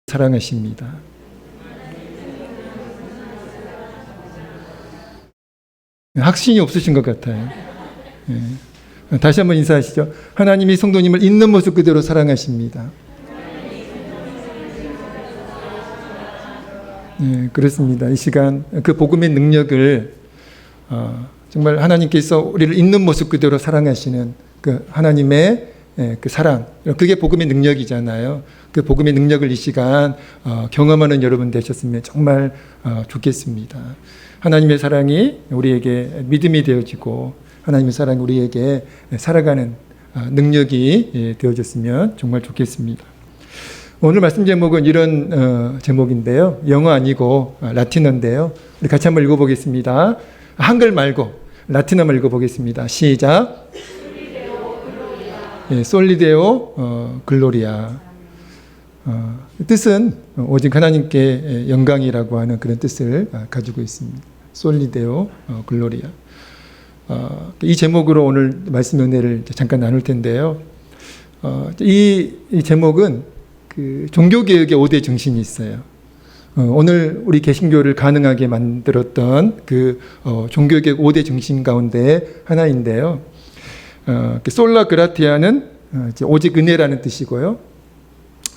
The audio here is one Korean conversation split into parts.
사랑하십니다. 확신이 없으신 것 같아요. 예. 다시 한번 인사하시죠. 하나님이 성도님을 있는 모습 그대로 사랑하십니다. 예, 그렇습니다. 이 시간 그 복음의 능력을 정말 하나님께서 우리를 있는 모습 그대로 사랑하시는 그 하나님의 그 사랑, 그게 복음의 능력이잖아요. 그 복음의 능력을 이 시간 경험하는 여러분 되셨으면 정말 좋겠습니다. 하나님의 사랑이 우리에게 믿음이 되어지고 하나님의 사랑이 우리에게 살아가는 능력이 되어졌으면 정말 좋겠습니다. 오늘 말씀 제목은 이런 제목인데요. 영어 아니고 라틴어인데요. 우리 같이 한번 읽어보겠습니다. 한글 말고 라틴어만 읽어보겠습니다. 시작. 솔리데오 글로리아. 뜻은 오직 하나님께 영광이라고 하는 그런 뜻을 가지고 있습니다. 솔리데오 글로리아. 이 제목으로 오늘 말씀 은혜를 잠깐 나눌 텐데요. 이 제목은 그 종교개혁의 5대 정신이 있어요. 오늘 우리 개신교를 가능하게 만들었던 그 종교개혁 5대 정신 가운데 하나인데요. 솔라 그라티아는 오직 은혜라는 뜻이고요.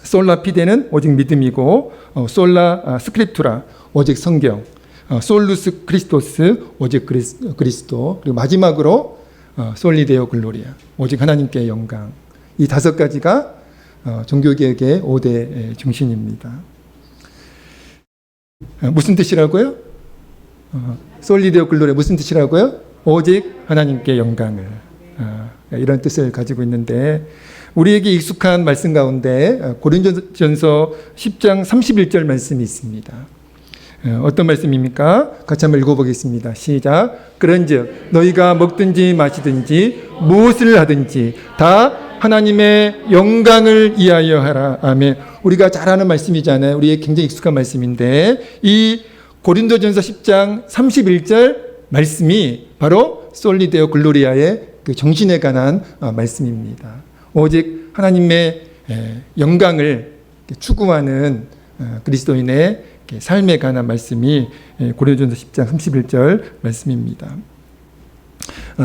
솔라 피데는 오직 믿음이고, 솔라 스크립투라 오직 성경, 솔루스 크리스토스 오직 그리스도, 그리고 마지막으로 솔리데오 글로리아 오직 하나님께 영광. 이 5가지가 종교개혁의 5대 정신입니다. 무슨 뜻이라고요? 솔리데오 글로리아 무슨 뜻이라고요? 오직 하나님께 영광을. 이런 뜻을 가지고 있는데 우리에게 익숙한 말씀 가운데 고린도전서 10장 31절 말씀이 있습니다. 어떤 말씀입니까? 같이 한번 읽어보겠습니다. 시작. 그런즉 너희가 먹든지 마시든지 무엇을 하든지 다 하나님의 영광을 위하여 하라. 아멘. 우리가 잘 아는 말씀이잖아요. 우리의 굉장히 익숙한 말씀인데 이 고린도전서 10장 31절 말씀이 바로 솔리데오 글로리아의 그 정신에 관한 말씀입니다. 오직 하나님의 영광을 추구하는 그리스도인의 삶에 관한 말씀이 고린도전서 10장 31절 말씀입니다.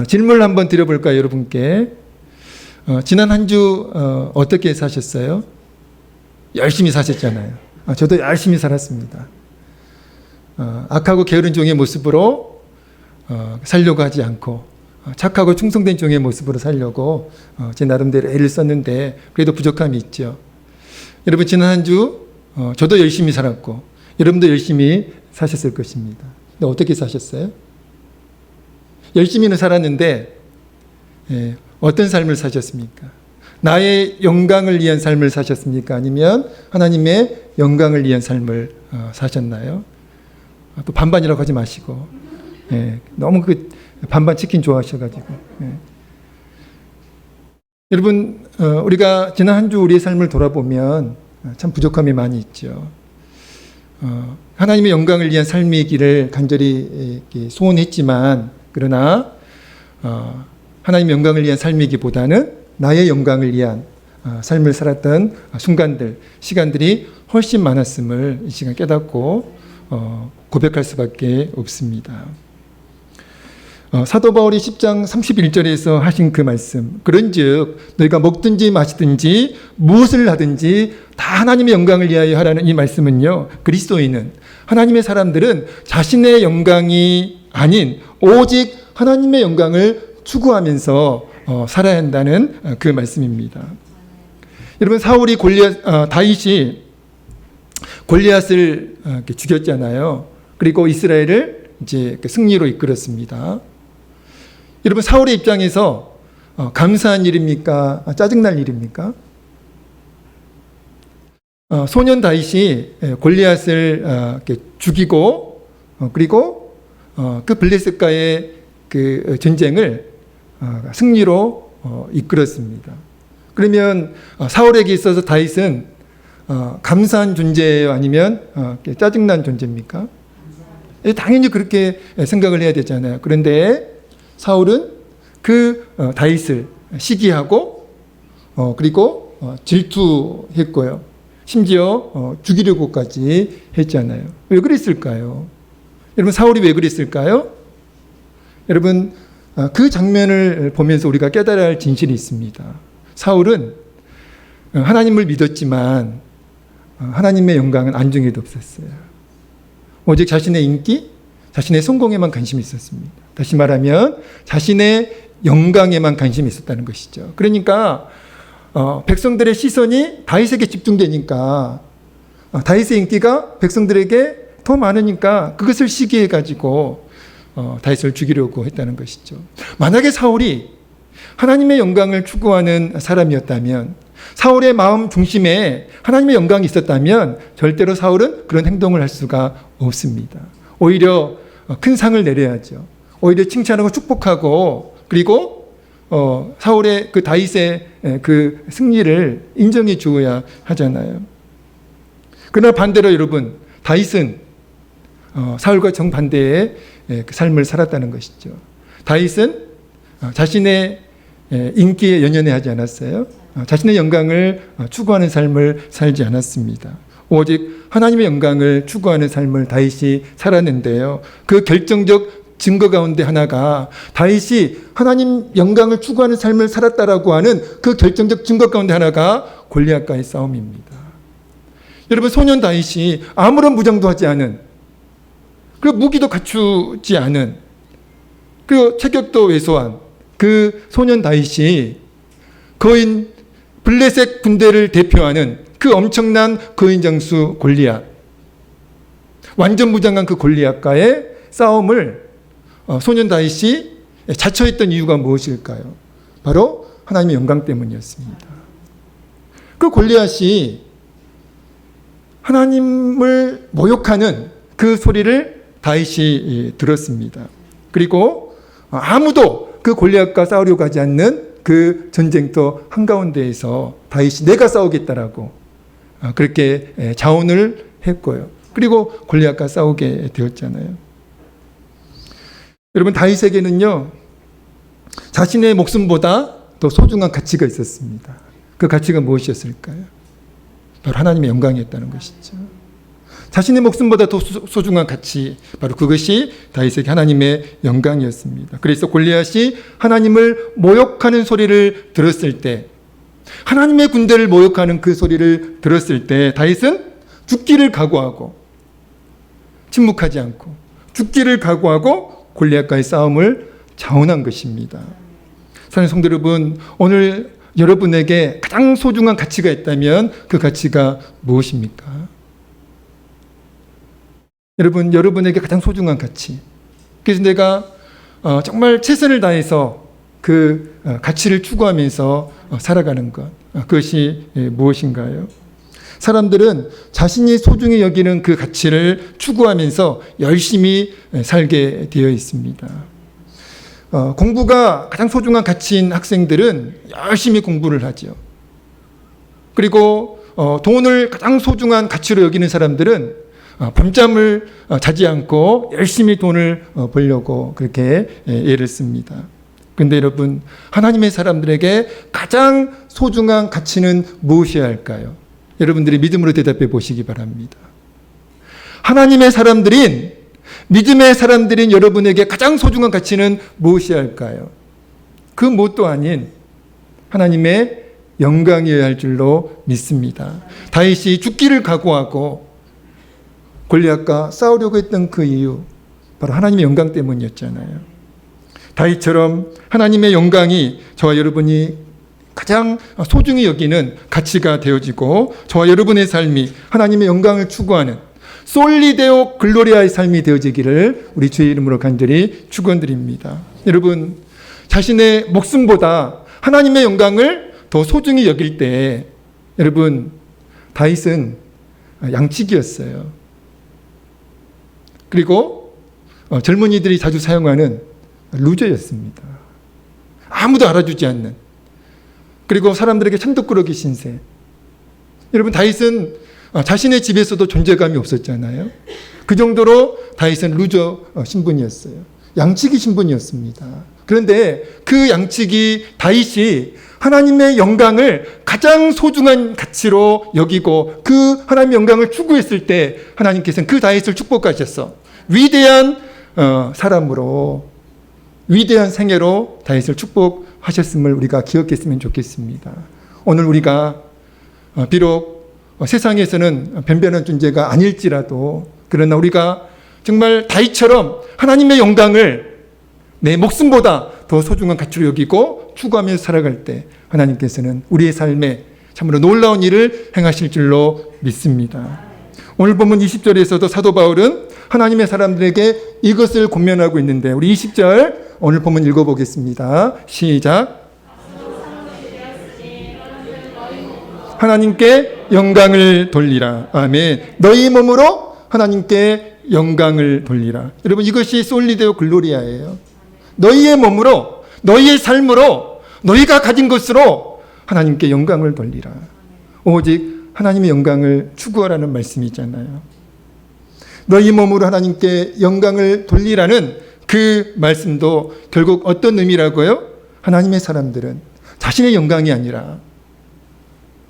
질문을 한번 드려볼까요, 여러분께? 지난 한 주 어떻게 사셨어요? 열심히 사셨잖아요. 저도 열심히 살았습니다. 악하고 게으른 종의 모습으로 살려고 하지 않고 착하고 충성된 종의 모습으로 살려고 제 나름대로 애를 썼는데 그래도 부족함이 있죠. 여러분 지난 한 주 저도 열심히 살았고 여러분도 열심히 사셨을 것입니다. 근데 어떻게 사셨어요? 열심히는 살았는데 어떤 삶을 사셨습니까? 나의 영광을 위한 삶을 사셨습니까? 아니면 하나님의 영광을 위한 삶을 사셨나요? 또 반반이라고 하지 마시고 너무 그 반반 치킨 좋아하셔가지고 여러분 우리가 지난 한 주 우리의 삶을 돌아보면 참 부족함이 많이 있죠. 하나님의 영광을 위한 삶이기를 간절히 소원했지만 그러나 하나님의 영광을 위한 삶이기보다는 나의 영광을 위한 삶을 살았던 순간들, 시간들이 훨씬 많았음을 이 시간 깨닫고 고백할 수밖에 없습니다. 사도 바울이 10장 31절에서 하신 그 말씀, 그런즉 너희가 먹든지 마시든지 무엇을 하든지 다 하나님의 영광을 위하여 하라는 이 말씀은요, 그리스도인은, 하나님의 사람들은 자신의 영광이 아닌 오직 하나님의 영광을 추구하면서 살아야 한다는 그 말씀입니다. 여러분 다윗이 골리앗을 죽였잖아요. 그리고 이스라엘을 이제 승리로 이끌었습니다. 여러분 사울의 입장에서 감사한 일입니까? 짜증날 일입니까? 소년 다윗이 골리앗을 죽이고 그리고 그 블레셋과의 그 전쟁을 승리로 이끌었습니다. 그러면 사울에게 있어서 다윗은 감사한 존재예요? 아니면 짜증난 존재입니까? 당연히 그렇게 생각을 해야 되잖아요. 그런데 사울은 그 다윗을 시기하고 그리고 질투했고요. 심지어 죽이려고까지 했잖아요. 왜 그랬을까요? 여러분 사울이 왜 그랬을까요? 여러분 그 장면을 보면서 우리가 깨달아야 할 진실이 있습니다. 사울은 하나님을 믿었지만 하나님의 영광은 안중에도 없었어요. 오직 자신의 인기, 자신의 성공에만 관심이 있었습니다. 다시 말하면 자신의 영광에만 관심이 있었다는 것이죠. 그러니까 백성들의 시선이 다윗에게 집중되니까 다윗의 인기가 백성들에게 더 많으니까 그것을 시기해 가지고 다윗을 죽이려고 했다는 것이죠. 만약에 사울이 하나님의 영광을 추구하는 사람이었다면, 사울의 마음 중심에 하나님의 영광이 있었다면 절대로 사울은 그런 행동을 할 수가 없습니다. 오히려 큰 상을 내려야죠. 오히려 칭찬하고 축복하고, 그리고 사울의 그 다윗의 그 승리를 인정해 주어야 하잖아요. 그러나 반대로 여러분, 다윗은 사울과 정반대의 그 삶을 살았다는 것이죠. 다윗은 자신의 인기에 연연해하지 않았어요. 자신의 영광을 추구하는 삶을 살지 않았습니다. 오직 하나님의 영광을 추구하는 삶을 다윗이 살았는데요. 그 결정적 증거 가운데 하나가 다윗이 하나님 영광을 추구하는 삶을 살았다라고 하는 그 결정적 증거 가운데 하나가 골리앗과의 싸움입니다. 여러분, 소년 다윗이 아무런 무장도 하지 않은, 그 무기도 갖추지 않은, 그 체격도 왜소한 그 소년 다윗이 거인 블레셋 군대를 대표하는 그 엄청난 거인 장수 골리앗, 완전 무장한 그 골리앗과의 싸움을 소년 다윗이 자처했던 이유가 무엇일까요? 바로 하나님의 영광 때문이었습니다. 그 골리앗이 하나님을 모욕하는 그 소리를 다윗이 들었습니다. 그리고 아무도 그 골리앗과 싸우려고 하지 않는 그 전쟁터 한가운데에서 다윗이 내가 싸우겠다라고 그렇게 자원을 했고요. 그리고 골리앗과 싸우게 되었잖아요. 여러분, 다윗에게는요, 자신의 목숨보다 더 소중한 가치가 있었습니다. 그 가치가 무엇이었을까요? 바로 하나님의 영광이었다는 것이죠. 자신의 목숨보다 더 소중한 가치, 바로 그것이 다윗에게 하나님의 영광이었습니다. 그래서 골리앗이 하나님을 모욕하는 소리를 들었을 때, 하나님의 군대를 모욕하는 그 소리를 들었을 때 다윗은 죽기를 각오하고, 침묵하지 않고 죽기를 각오하고 골리앗과의 싸움을 자원한 것입니다. 사랑하는 성도 여러분, 오늘 여러분에게 가장 소중한 가치가 있다면 그 가치가 무엇입니까? 여러분, 여러분에게 가장 소중한 가치. 그래서 내가 정말 최선을 다해서 그 가치를 추구하면서 살아가는 것, 그것이 무엇인가요? 사람들은 자신이 소중히 여기는 그 가치를 추구하면서 열심히 살게 되어 있습니다. 공부가 가장 소중한 가치인 학생들은 열심히 공부를 하죠. 그리고 돈을 가장 소중한 가치로 여기는 사람들은 밤잠을 자지 않고 열심히 돈을 벌려고 그렇게 애를 씁니다. 그런데 여러분, 하나님의 사람들에게 가장 소중한 가치는 무엇이어야 할까요? 여러분들이 믿음으로 대답해 보시기 바랍니다. 하나님의 사람들인, 믿음의 사람들인 여러분에게 가장 소중한 가치는 무엇이어야 할까요? 그 무엇도 아닌 하나님의 영광이어야 할 줄로 믿습니다. 다윗이 죽기를 각오하고 골리앗과 싸우려고 했던 그 이유, 바로 하나님의 영광 때문이었잖아요. 다윗처럼 하나님의 영광이 저와 여러분이 가장 소중히 여기는 가치가 되어지고, 저와 여러분의 삶이 하나님의 영광을 추구하는 솔리데오 글로리아의 삶이 되어지기를 우리 주의 이름으로 간절히 축원드립니다. 여러분, 자신의 목숨보다 하나님의 영광을 더 소중히 여길 때, 여러분, 다윗은 양치기였어요. 그리고 젊은이들이 자주 사용하는 루저였습니다. 아무도 알아주지 않는, 그리고 사람들에게 천덕꾸러기 신세. 여러분, 다윗은 자신의 집에서도 존재감이 없었잖아요. 그 정도로 다윗은 루저 신분이었어요. 양치기 신분이었습니다. 그런데 그 양측이 다윗이 하나님의 영광을 가장 소중한 가치로 여기고 그 하나님의 영광을 추구했을 때 하나님께서는 그 다윗을 축복하셨어. 위대한 사람으로, 위대한 생애로 다윗을 축복하셨음을 우리가 기억했으면 좋겠습니다. 오늘 우리가 비록 세상에서는 변변한 존재가 아닐지라도, 그러나 우리가 정말 다윗처럼 하나님의 영광을 내 목숨보다 더 소중한 가치로 여기고 추구하면서 살아갈 때 하나님께서는 우리의 삶에 참으로 놀라운 일을 행하실 줄로 믿습니다. 오늘 본문 20절에서도 사도 바울은 하나님의 사람들에게 이것을 권면하고 있는데, 우리 20절 오늘 본문 읽어보겠습니다. 시작. 하나님께 영광을 돌리라. 아멘. 너희 몸으로 하나님께 영광을 돌리라. 여러분, 이것이 솔리데오 글로리아예요. 너희의 몸으로, 너희의 삶으로, 너희가 가진 것으로 하나님께 영광을 돌리라. 오직 하나님의 영광을 추구하라는 말씀이잖아요. 너희 몸으로 하나님께 영광을 돌리라는 그 말씀도 결국 어떤 의미라고요? 하나님의 사람들은 자신의 영광이 아니라,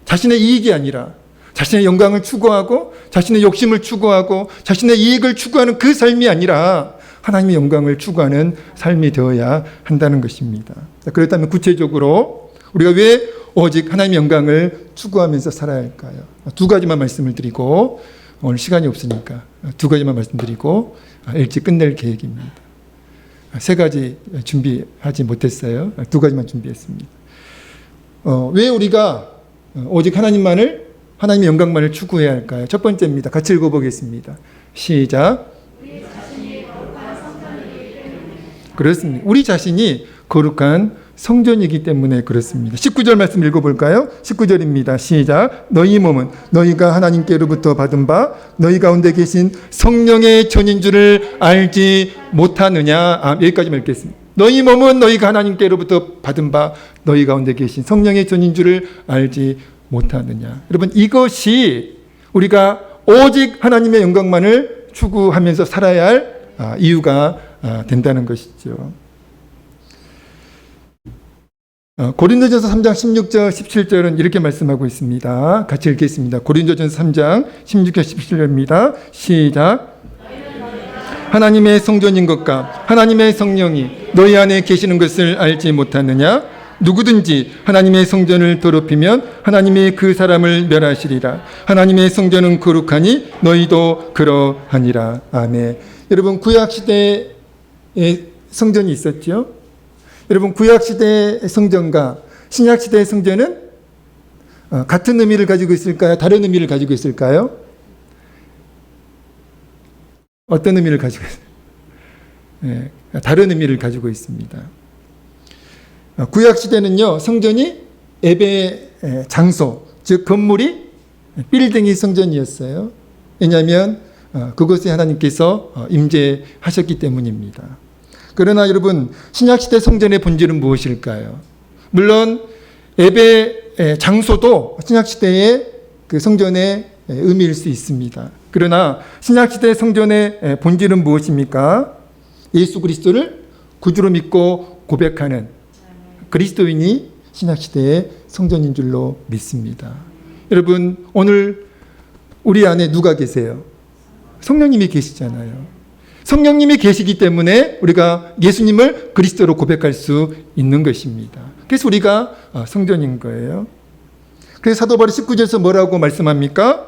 자신의 이익이 아니라 자신의 영광을 추구하고 자신의 욕심을 추구하고 자신의 이익을 추구하는 그 삶이 아니라 하나님의 영광을 추구하는 삶이 되어야 한다는 것입니다. 그렇다면 구체적으로 우리가 왜 오직 하나님의 영광을 추구하면서 살아야 할까요? 두 가지만 말씀을 드리고, 오늘 시간이 없으니까 두 가지만 말씀드리고 일찍 끝낼 계획입니다. 세 가지 준비하지 못했어요. 두 가지만 준비했습니다. 왜 우리가 오직 하나님만을, 하나님의 영광만을 추구해야 할까요? 첫 번째입니다. 같이 읽어보겠습니다. 시작. 그렇습니다. 우리 자신이 거룩한 성전이기 때문에 그렇습니다. 19절 말씀 읽어볼까요? 19절입니다. 시작. 너희 몸은 너희가 하나님께로부터 받은 바 너희 가운데 계신 성령의 전인 줄을 알지 못하느냐. 여기까지만 읽겠습니다. 너희 몸은 너희가 하나님께로부터 받은 바 너희 가운데 계신 성령의 전인 줄을 알지 못하느냐. 여러분, 이것이 우리가 오직 하나님의 영광만을 추구하면서 살아야 할 이유가 된다는 것이죠. 고린도전서 3장 16절 17절은 이렇게 말씀하고 있습니다. 같이 읽겠습니다. 고린도전서 3장 16절 17절입니다. 시작. 하나님의 성전인 것과 하나님의 성령이 너희 안에 계시는 것을 알지 못하느냐? 누구든지 하나님의 성전을 더럽히면 하나님이 그 사람을 멸하시리라. 하나님의 성전은 거룩하니 너희도 그러하니라. 아멘. 여러분, 구약시대에 성전이 있었죠. 여러분, 구약시대의 성전과 신약시대의 성전은 같은 의미를 가지고 있을까요? 다른 의미를 가지고 있을까요? 어떤 의미를 가지고 있어요? 다른 의미를 가지고 있습니다. 구약시대는요, 성전이 예배 장소, 즉 건물이 빌딩이 성전이었어요. 왜냐하면 그곳에 하나님께서 임재하셨기 때문입니다. 그러나 여러분, 신약시대 성전의 본질은 무엇일까요? 물론 예배 장소도 신약시대의 그 성전의 의미일 수 있습니다. 그러나 신약시대 성전의 본질은 무엇입니까? 예수 그리스도를 구주로 믿고 고백하는 그리스도인이 신약시대의 성전인 줄로 믿습니다. 여러분, 오늘 우리 안에 누가 계세요? 성령님이 계시잖아요. 성령님이 계시기 때문에 우리가 예수님을 그리스도로 고백할 수 있는 것입니다. 그래서 우리가 성전인 거예요. 그래서 사도 바울이 19절에서 뭐라고 말씀합니까?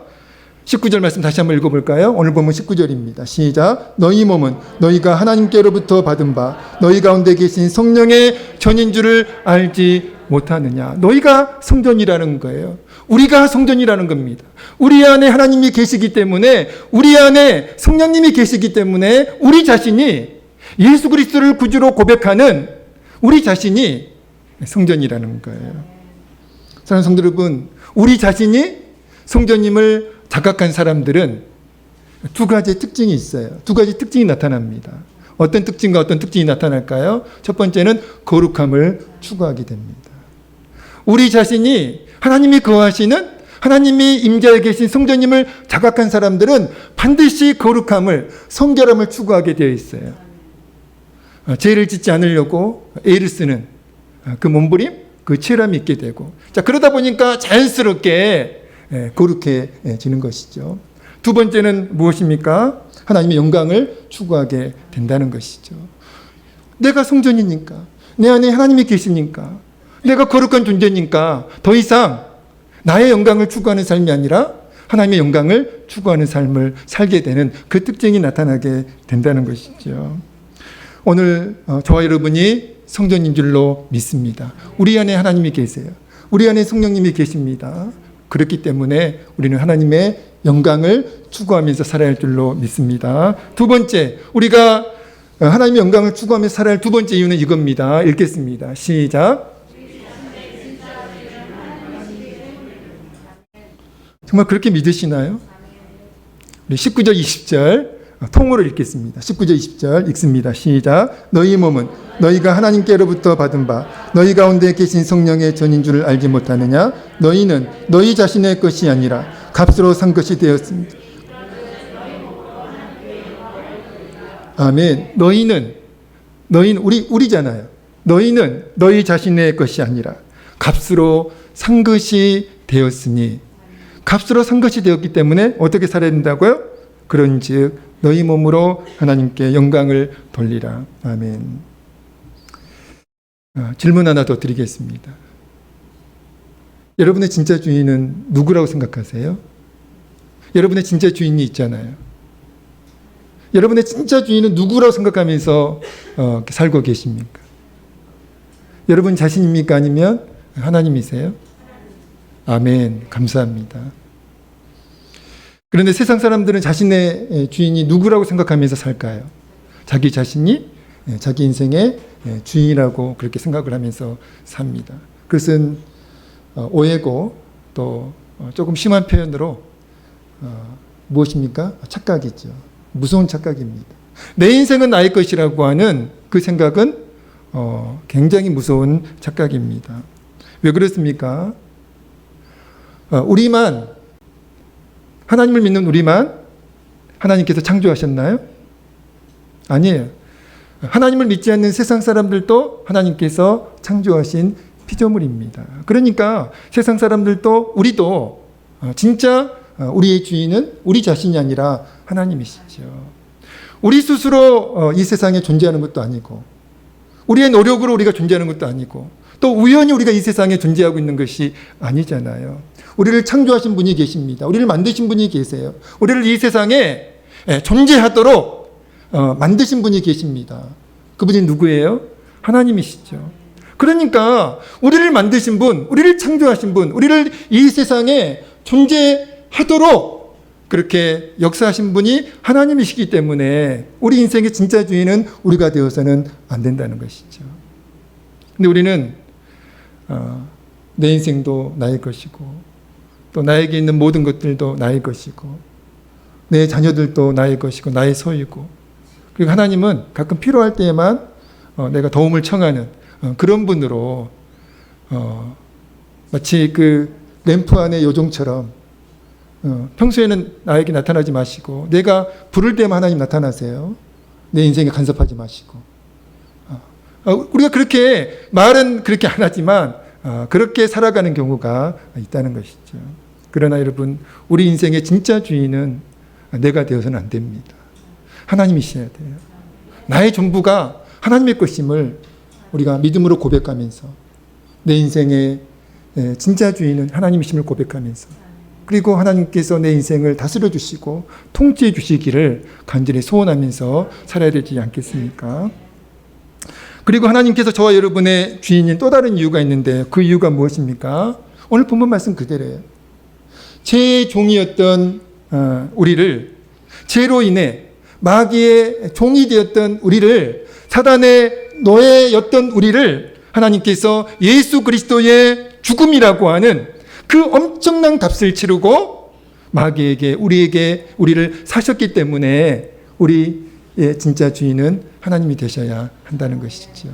19절 말씀 다시 한번 읽어볼까요? 오늘 보면 19절입니다. 시작. 너희 몸은 너희가 하나님께로부터 받은 바 너희 가운데 계신 성령의 전인 줄을 알지 못하느냐. 너희가 성전이라는 거예요. 우리가 성전이라는 겁니다. 우리 안에 하나님이 계시기 때문에, 우리 안에 성령님이 계시기 때문에 우리 자신이 예수 그리스도를 구주로 고백하는 우리 자신이 성전이라는 거예요. 사랑하는 성도 여러분, 우리 자신이 성전임을 자각한 사람들은 두 가지 특징이 있어요. 두 가지 특징이 나타납니다. 어떤 특징과 어떤 특징이 나타날까요? 첫 번째는 거룩함을 추구하게 됩니다. 우리 자신이 하나님이 거하시는, 하나님이 임재해 계신 성전임을 자각한 사람들은 반드시 거룩함을, 성결함을 추구하게 되어 있어요. 죄를 짓지 않으려고 애를 쓰는 그 몸부림, 그 치열함이 있게 되고, 자, 그러다 보니까 자연스럽게 거룩해지는 것이죠. 두 번째는 무엇입니까? 하나님의 영광을 추구하게 된다는 것이죠. 내가 성전이니까, 내 안에 하나님이 계시니까, 내가 거룩한 존재니까 더 이상 나의 영광을 추구하는 삶이 아니라 하나님의 영광을 추구하는 삶을 살게 되는 그 특징이 나타나게 된다는 것이죠. 오늘 저와 여러분이 성전인 줄로 믿습니다. 우리 안에 하나님이 계세요. 우리 안에 성령님이 계십니다. 그렇기 때문에 우리는 하나님의 영광을 추구하면서 살아야 할 줄로 믿습니다. 두 번째, 우리가 하나님의 영광을 추구하면서 살아야 할 두 번째 이유는 이겁니다. 읽겠습니다. 시작. 정말 그렇게 믿으시나요? 우리 19절, 20절 통으로 읽겠습니다. 19절, 20절 읽습니다. 시작. 너희 몸은 너희가 하나님께로부터 받은 바 너희 가운데 계신 성령의 전인 줄을 알지 못하느냐? 너희는 너희 자신의 것이 아니라 값으로 산 것이 되었습니다. 아멘. 너희는 우리잖아요. 너희는 너희 자신의 것이 아니라 값으로 산 것이 되었으니, 값으로 산 것이 되었기 때문에 어떻게 살아야 된다고요? 그런즉 너희 몸으로 하나님께 영광을 돌리라. 아멘. 질문 하나 더 드리겠습니다. 여러분의 진짜 주인은 누구라고 생각하세요? 여러분의 진짜 주인이 있잖아요. 여러분의 진짜 주인은 누구라고 생각하면서 살고 계십니까? 여러분 자신입니까? 아니면 하나님이세요? 아멘. 감사합니다. 그런데 세상 사람들은 자신의 주인이 누구라고 생각하면서 살까요? 자기 자신이 자기 인생의 주인이라고 그렇게 생각을 하면서 삽니다. 그것은 오해고 또 조금 심한 표현으로 무엇입니까? 착각이죠. 무서운 착각입니다. 내 인생은 나의 것이라고 하는 그 생각은 굉장히 무서운 착각입니다. 왜 그렇습니까? 우리만, 하나님을 믿는 우리만 하나님께서 창조하셨나요? 아니에요. 하나님을 믿지 않는 세상 사람들도 하나님께서 창조하신 피조물입니다. 그러니까 세상 사람들도 우리도 진짜 우리의 주인은 우리 자신이 아니라 하나님이시죠. 우리 스스로 이 세상에 존재하는 것도 아니고, 우리의 노력으로 우리가 존재하는 것도 아니고, 또 우연히 우리가 이 세상에 존재하고 있는 것이 아니잖아요. 우리를 창조하신 분이 계십니다. 우리를 만드신 분이 계세요. 우리를 이 세상에 존재하도록 만드신 분이 계십니다. 그분이 누구예요? 하나님이시죠. 그러니까 우리를 만드신 분, 우리를 창조하신 분, 우리를 이 세상에 존재하도록 그렇게 역사하신 분이 하나님이시기 때문에 우리 인생의 진짜 주인은 우리가 되어서는 안 된다는 것이죠. 근데 우리는 내 인생도 나의 것이고, 또 나에게 있는 모든 것들도 나의 것이고, 내 자녀들도 나의 것이고 나의 소유고, 그리고 하나님은 가끔 필요할 때에만 내가 도움을 청하는 그런 분으로 마치 그 램프 안의 요정처럼 평소에는 나에게 나타나지 마시고 내가 부를 때만 하나님 나타나세요. 내 인생에 간섭하지 마시고. 우리가 그렇게 말은 그렇게 안 하지만 그렇게 살아가는 경우가 있다는 것이죠. 그러나 여러분, 우리 인생의 진짜 주인은 내가 되어서는 안 됩니다. 하나님이셔야 돼요. 나의 전부가 하나님의 것임을 우리가 믿음으로 고백하면서, 내 인생의 진짜 주인은 하나님이심을 고백하면서, 그리고 하나님께서 내 인생을 다스려 주시고 통치해 주시기를 간절히 소원하면서 살아야 되지 않겠습니까? 그리고 하나님께서 저와 여러분의 주인인 또 다른 이유가 있는데, 그 이유가 무엇입니까? 오늘 본문 말씀 그대로예요. 죄의 종이었던 우리를, 죄로 인해 마귀의 종이 되었던 우리를, 사단의 노예였던 우리를 하나님께서 예수 그리스도의 죽음이라고 하는 그 엄청난 값을 치르고 마귀에게, 우리를 사셨기 때문에 우리의 진짜 주인은 하나님이 되셔야 한다는 것이죠.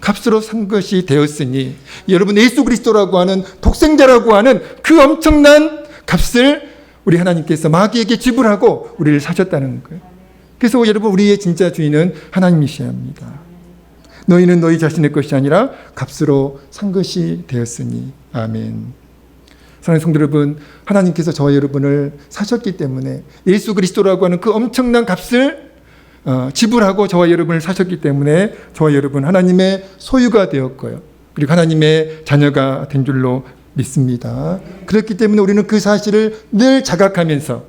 값으로 산 것이 되었으니, 여러분 예수 그리스도라고 하는 독생자라고 하는 그 엄청난 값을 우리 하나님께서 마귀에게 지불하고 우리를 사셨다는 거예요. 그래서 여러분, 우리의 진짜 주인은 하나님이셔야 합니다. 너희는 너희 자신의 것이 아니라 값으로 산 것이 되었으니. 아멘. 사랑하는 성도 여러분, 하나님께서 저와 여러분을 사셨기 때문에 예수 그리스도라고 하는 그 엄청난 값을 지불하고 저와 여러분을 사셨기 때문에 저와 여러분 하나님의 소유가 되었고요. 그리고 하나님의 자녀가 된 줄로 믿습니다. 그렇기 때문에 우리는 그 사실을 늘 자각하면서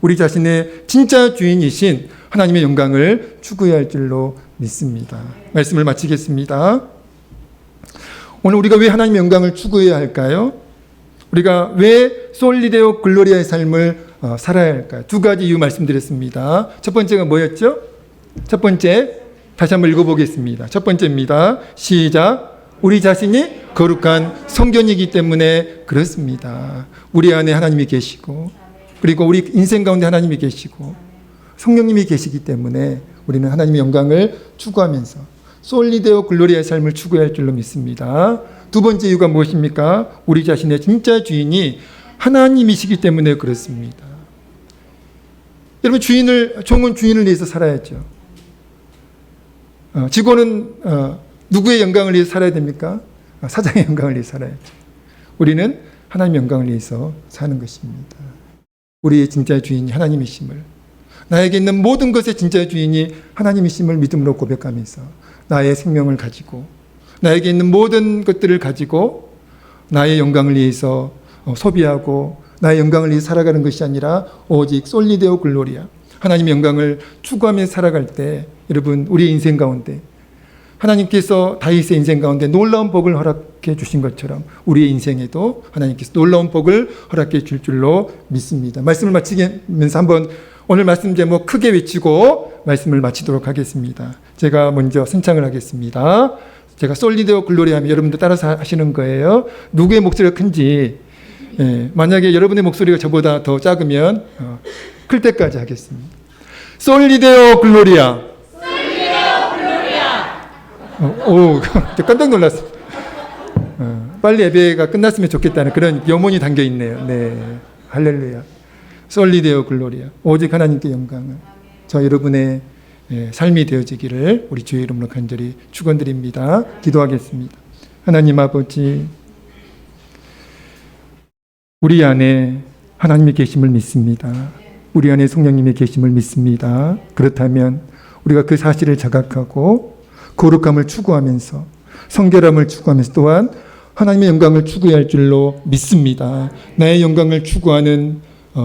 우리 자신의 진짜 주인이신 하나님의 영광을 추구해야 할 줄로 믿습니다. 말씀을 마치겠습니다. 오늘 우리가 왜 하나님의 영광을 추구해야 할까요? 우리가 왜 솔리데오 글로리아의 삶을 살아야 할까요? 두 가지 이유 말씀드렸습니다. 첫 번째가 뭐였죠? 첫 번째, 다시 한번 읽어보겠습니다. 첫 번째입니다. 시작. 우리 자신이 거룩한 성전이기 때문에 그렇습니다. 우리 안에 하나님이 계시고, 그리고 우리 인생 가운데 하나님이 계시고, 성령님이 계시기 때문에 우리는 하나님의 영광을 추구하면서 솔리데오 글로리아의 삶을 추구해야 할 줄로 믿습니다. 두 번째 이유가 무엇입니까? 우리 자신의 진짜 주인이 하나님이시기 때문에 그렇습니다. 여러분, 종은 주인을 위해서 살아야죠. 직원은 누구의 영광을 위해서 살아야 됩니까? 사장의 영광을 위해서 살아야죠. 우리는 하나님의 영광을 위해서 사는 것입니다. 우리의 진짜 주인이 하나님이심을, 나에게 있는 모든 것의 진짜 주인이 하나님이심을 믿음으로 고백하면서 나의 생명을 가지고, 나에게 있는 모든 것들을 가지고 나의 영광을 위해서 소비하고 나의 영광을 위해서 살아가는 것이 아니라 오직 솔리데오 글로리아, 하나님의 영광을 추구하며 살아갈 때, 여러분, 우리의 인생 가운데 하나님께서 다윗의 인생 가운데 놀라운 복을 허락해 주신 것처럼 우리의 인생에도 하나님께서 놀라운 복을 허락해 줄 줄로 믿습니다. 말씀을 마치면서 한번 오늘 말씀 제목 크게 외치고 말씀을 마치도록 하겠습니다. 제가 먼저 선창을 하겠습니다. 제가 솔리데오 글로리 하면 여러분들 따라서 하시는 거예요. 누구의 목소리가 큰지, 만약에 여러분의 목소리가 저보다 더 작으면 클 때까지 하겠습니다. 솔리데오 글로리아. 솔리데오 글로리아. 깜짝 놀랐어요. 빨리 예배가 끝났으면 좋겠다는 그런 염원이 담겨 있네요. 네, 할렐루야. 솔리데오 글로리아. 오직 하나님께 영광을. 저 여러분의 삶이 되어지기를 우리 주의 이름으로 간절히 축원드립니다. 기도하겠습니다. 하나님 아버지, 우리 안에 하나님의 계심을 믿습니다. 우리 안에 성령님의 계심을 믿습니다. 그렇다면 우리가 그 사실을 자각하고 거룩함을 추구하면서 성결함을 추구하면서 또한 하나님의 영광을 추구해야 할 줄로 믿습니다. 나의 영광을 추구하는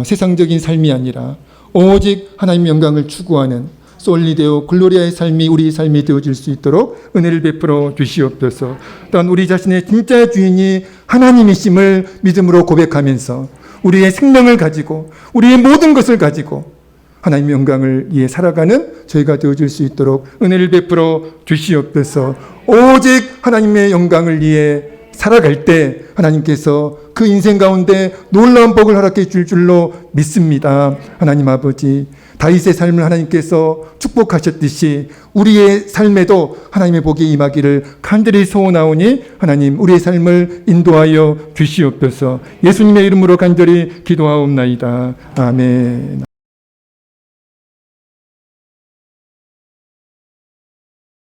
세상적인 삶이 아니라 오직 하나님의 영광을 추구하는 솔리데오 글로리아의 삶이 우리 삶이 되어질 수 있도록 은혜를 베풀어 주시옵소서. 또한 우리 자신의 진짜 주인이 하나님이심을 믿음으로 고백하면서 우리의 생명을 가지고 우리의 모든 것을 가지고 하나님의 영광을 위해 살아가는 저희가 되어질 수 있도록 은혜를 베풀어 주시옵소서. 오직 하나님의 영광을 위해 살아갈 때 하나님께서 그 인생 가운데 놀라운 복을 허락해 줄 줄로 믿습니다. 하나님 아버지, 다윗의 삶을 하나님께서 축복하셨듯이 우리의 삶에도 하나님의 복이 임하기를 간절히 소원하오니 하나님 우리의 삶을 인도하여 주시옵소서. 예수님의 이름으로 간절히 기도하옵나이다. 아멘.